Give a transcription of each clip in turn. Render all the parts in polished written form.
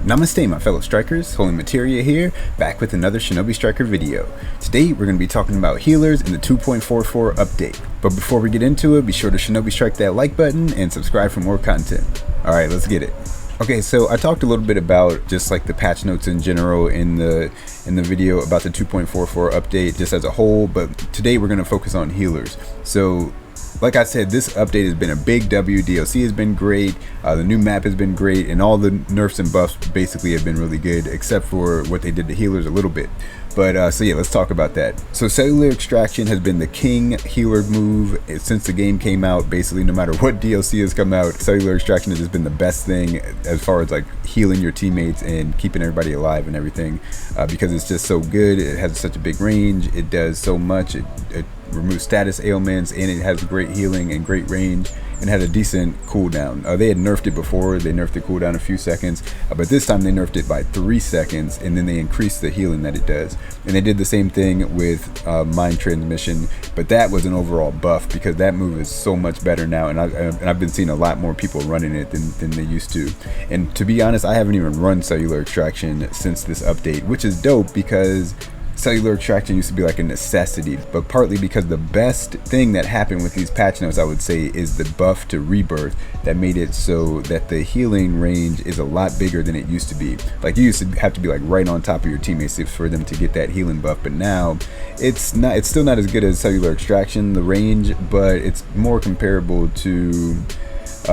Namaste my fellow strikers, Holy Materia here, back with another Shinobi Striker video. Today we're going to be talking about healers in the 2.44 update. But before we get into it, be sure to Shinobi Strike that like button and subscribe for more content. Alright, let's get it. Okay, so I talked a little bit about just like the patch notes in general in the video about the 2.44 update just as a whole, but today we're going to focus on healers. So like I said, this update has been a big W. DLC has been great, the new map has been great, and all the nerfs and buffs basically have been really good, except for what they did to healers a little bit. But so yeah, let's talk about that. So cellular extraction has been the king healer move since the game came out. Basically, no matter what DLC has come out, cellular extraction has just been the best thing as far as like healing your teammates and keeping everybody alive and everything, because it's just so good. It has such a big range. It does so much. It removes status ailments, and it has great healing and great range, and had a decent cooldown. They had nerfed it before. They nerfed the cooldown a few seconds, but this time they nerfed it by 3 seconds, and then they increased the healing that it does. And they did the same thing with mind transmission, but that was an overall buff because that move is so much better now, and I've been seeing a lot more people running it than they used to. And to be honest, I haven't even run cellular extraction since this update, which is dope because cellular extraction used to be like a necessity, but partly because the best thing that happened with these patch notes, I would say, is the buff to rebirth that made it so that the healing range is a lot bigger than it used to be. Like, you used to have to be like right on top of your teammates for them to get that healing buff, but now it's still not as good as cellular extraction, the range, but it's more comparable to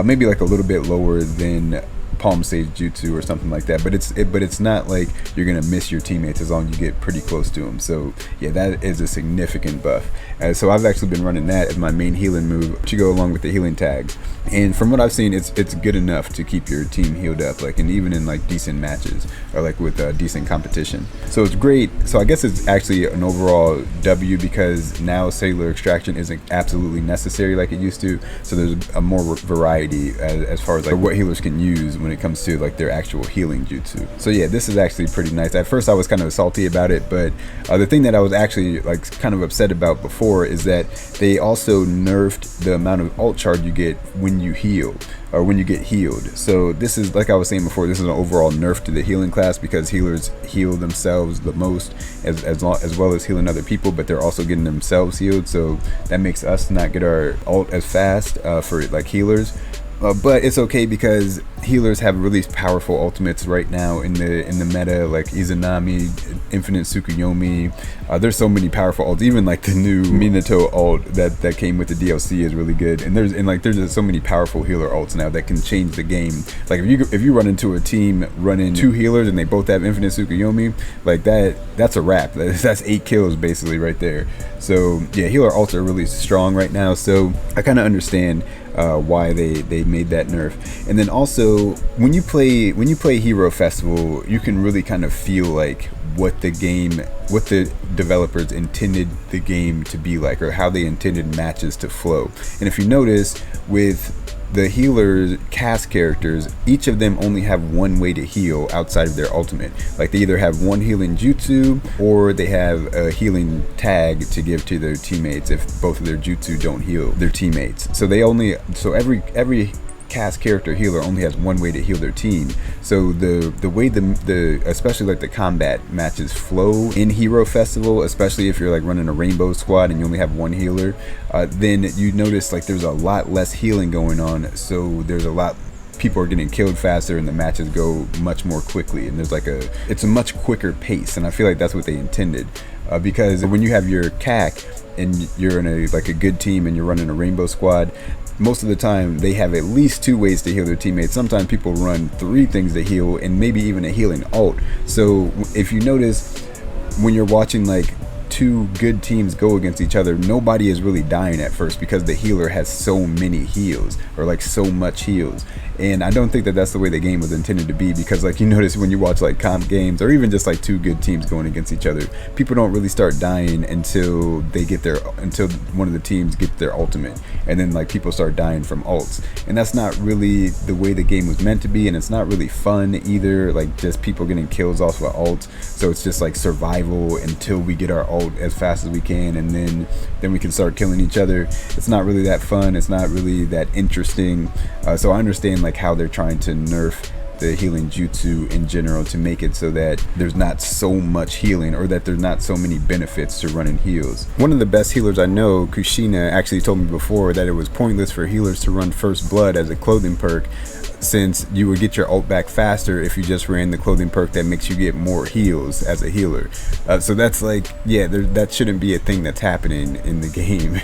maybe like a little bit lower than palm sage jutsu or something like that, but it's not like you're gonna miss your teammates as long as you get pretty close to them. So yeah, that is a significant buff. So I've actually been running that as my main healing move to go along with the healing tags, and from what I've seen, it's good enough to keep your team healed up, like, and even in like decent matches or like with decent competition. So it's great. So I guess it's actually an overall W because now cellular extraction isn't absolutely necessary like it used to, so there's a more variety as far as like what healers can use when it comes to like their actual healing jutsu. So yeah, this is actually pretty nice. At first I was kind of salty about it, but the thing that I was actually like kind of upset about before is that they also nerfed the amount of ult charge you get when you heal, or when you get healed. So this is, like I was saying before, this is an overall nerf to the healing class because healers heal themselves the most as well as healing other people, but they're also getting themselves healed, so that makes us not get our ult as fast for like healers. But it's okay because healers have really powerful ultimates right now in the meta, like Izanami, Infinite Tsukuyomi. There's so many powerful ults. Even like the new Minato ult that came with the DLC is really good. And there's just so many powerful healer ults now that can change the game. Like if you run into a team running 2 healers and they both have Infinite Tsukuyomi, like that's a wrap. That's 8 kills basically right there. So yeah, healer ults are really strong right now. So I kind of understand why they made that nerf. And then also when you play Hero Festival, you can really kind of feel like what the developers intended the game to be like, or how they intended matches to flow. And if you notice with the healers cast characters, each of them only have one way to heal outside of their ultimate. Like they either have one healing jutsu or they have a healing tag to give to their teammates if both of their jutsu don't heal their teammates. So every cast character healer only has one way to heal their team. So the way the especially like the combat matches flow in Hero Festival, especially if you're like running a rainbow squad and you only have one healer, then you notice like there's a lot less healing going on, so people are getting killed faster and the matches go much more quickly, and it's a much quicker pace, and I feel like that's what they intended, because when you have your CAC and you're in a good team and you're running a rainbow squad, most of the time they have at least 2 ways to heal their teammates. Sometimes people run 3 things to heal, and maybe even a healing ult. So if you notice, when you're watching like 2 good teams go against each other, nobody is really dying at first because the healer has so many heals, or like so much heals. And I don't think that that's the way the game was intended to be, because like you notice when you watch like comp games or even just like 2 good teams going against each other, people don't really start dying until one of the teams gets their ultimate, and then like people start dying from ults, and that's not really the way the game was meant to be, and it's not really fun either, like just people getting kills off of ults. So it's just like survival until we get our ult as fast as we can, and then we can start killing each other. It's not really that fun, it's not really that interesting. So I understand like how they're trying to nerf the healing jutsu in general to make it so that there's not so much healing, or that there's not so many benefits to running heals. One of the best healers I know, Kushina, actually told me before that it was pointless for healers to run First Blood as a clothing perk, since you would get your ult back faster if you just ran the clothing perk that makes you get more heals as a healer. So that's like, yeah, that shouldn't be a thing that's happening in the game.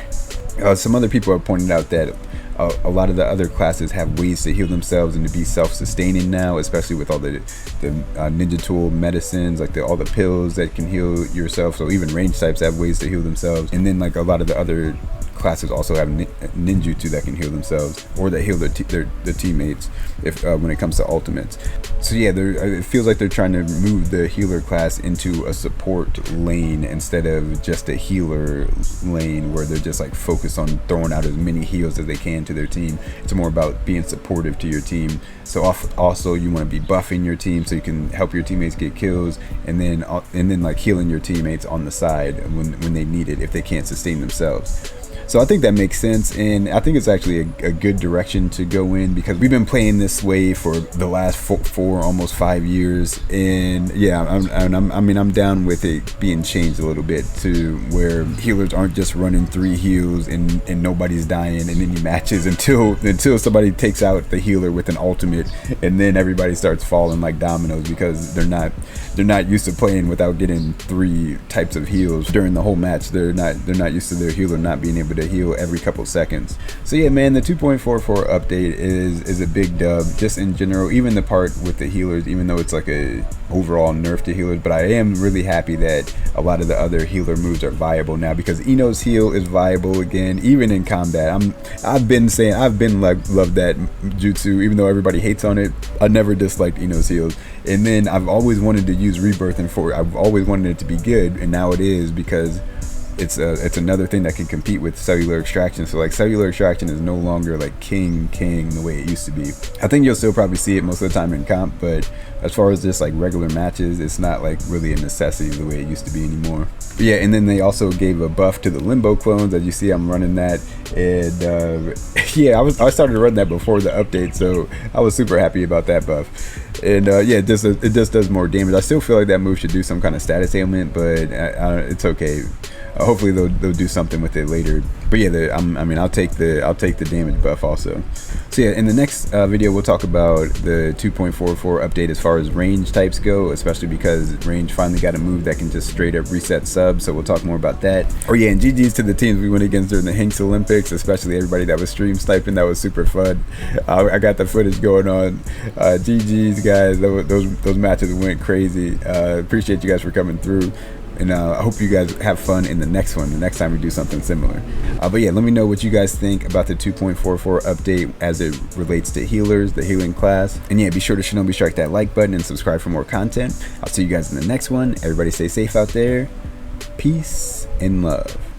Some other people have pointed out that a lot of the other classes have ways to heal themselves and to be self-sustaining now, especially with all the ninja tool medicines, like all the pills that can heal yourself. So even range types have ways to heal themselves, and then like a lot of the other classes also have ninjutsu that can heal themselves, or that heal their teammates if when it comes to ultimates. So yeah, it feels like they're trying to move the healer class into a support lane instead of just a healer lane where they're just like focused on throwing out as many heals as they can to their team. It's more about being supportive to your team. So also you want to be buffing your team so you can help your teammates get kills, and then like healing your teammates on the side when they need it if they can't sustain themselves. So I think that makes sense, and I think it's actually a good direction to go in, because we've been playing this way for the last four almost 5 years, and yeah, I'm down with it being changed a little bit to where healers aren't just running 3 heals and nobody's dying in any matches until somebody takes out the healer with an ultimate, and then everybody starts falling like dominoes because they're not used to playing without getting 3 types of heals during the whole match. They're not used to their healer not being able to heal every couple seconds. So yeah, man, the 2.44 update is a big dub just in general, even the part with the healers, even though it's like a overall nerf to healers. But I am really happy that a lot of the other healer moves are viable now, because Ino's heal is viable again, even in combat. I've been loved that jutsu, even though everybody hates on it. I never disliked Ino's heals, and then I've always wanted to use rebirth and I've always wanted it to be good, and now it is, because it's another thing that can compete with cellular extraction. So like cellular extraction is no longer like king the way it used to be. I think you'll still probably see it most of the time in comp, but as far as just like regular matches, it's not like really a necessity the way it used to be anymore. But yeah, and then they also gave a buff to the limbo clones. As you see, I'm running that, and yeah, I started to run that before the update, so I was super happy about that buff. And yeah, it just does more damage. I still feel like that move should do some kind of status ailment, but it's okay. Hopefully they'll do something with it later. But yeah, I'll take the damage buff also. So yeah, in the next video we'll talk about the 2.44 update as far as range types go, especially because range finally got a move that can just straight up reset subs. So we'll talk more about that. Oh yeah, and GG's to the teams we went against during the Hinks Olympics, especially everybody that was stream sniping. That was super fun. I got the footage going on. GG's guys, those matches went crazy. Appreciate you guys for coming through. And I hope you guys have fun in the next one, the next time we do something similar. But yeah, let me know what you guys think about the 2.44 update as it relates to healers, the healing class. And yeah, be sure to Shinobi Strike that like button and subscribe for more content. I'll see you guys in the next one. Everybody stay safe out there. Peace and love.